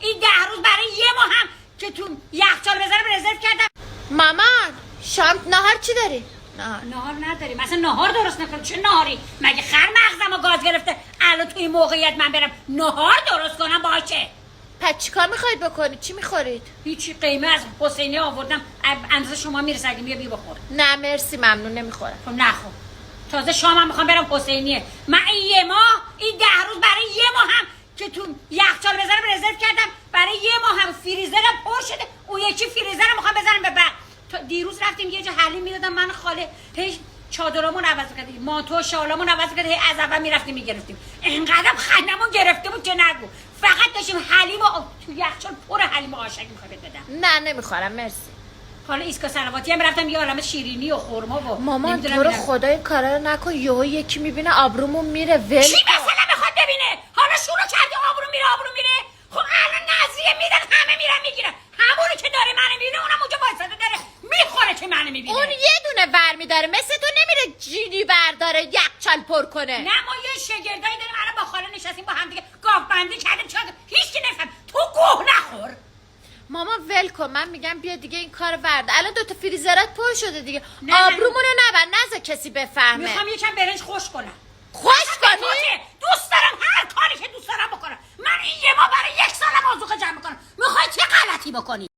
این 10 روز برای یه ماه هم که تو یخچال بذارم رزرو کردم. مامان شام نهار چی داری؟ نهار نداریم. مثلا نهار درست نکنم. چه نهاری؟ مگه خر مغزمو گاز گرفته الان توی موقعیت من برم نهار درست کنم باشه؟ پس چیکار میخواید بکنید؟ چی میخورید؟ هیچی. قیمه از حسینی آوردم اندازه شما میرسه اگه بیا بخور. نه مرسی ممنون نمیخورم. خب نخور. تازه شامم میخوام برم حسینیه. من این یه ماه این 10 روز برای یه ماه هم که تو یخچال بذارم رزرو کردم برای یه ماه هم فریزرم پر شده. اون یکی فریزرم میخوام بذارم به بعد. دیروز رفتیم یه جا حلیم میدادم من خاله هی چادرامون عوض کردیم مانتو شالامون عوض کردیم از اول میرفتیم میگرفتیم انقدر خندمون گرفته بود که نگو فقط داشتیم حلیم تو یخچال پر حلیم آشک میخوام بدم. نه نمیخورم مرسی. حالا ایسکا سلواتی هم رفتم یه عالمه شیرینی و خرما و مامان تو رو خدا این کارا رو نکن یهو یکی میبینه آبرومون میره ول. چی مثلا میخواد ببینه؟ حالا شروع کرده آبرو میره. خب الان نظریه میدن همه میرن میگیرن. همونی که داره منو میبینه اونم اونجا وایساده داره میخوره که منو میبینه. اون یه دونه ور میداره مثل تو نمیره جینی برداره یخچال پر کنه. نه ما یه شگردایی داریم الان با خاله نشستیم با هم دیگه گاف بندی کردیم چرا هیچ کی نفهم تو گوه نخور. ماما ول کن من میگم بیا دیگه این کار ورده الان 2 تا فریزرات پر شده دیگه. نه. آبرومونو نبر نذار کسی بفهمه. میخوام یکم برنج خوش کنم. خوش کنی؟ دوست دارم هر کاری که دوست دارم بکنم. من این یه ما برای 1 سالم آذوقه جمع میکنم. میخوای چه غلطی بکنی؟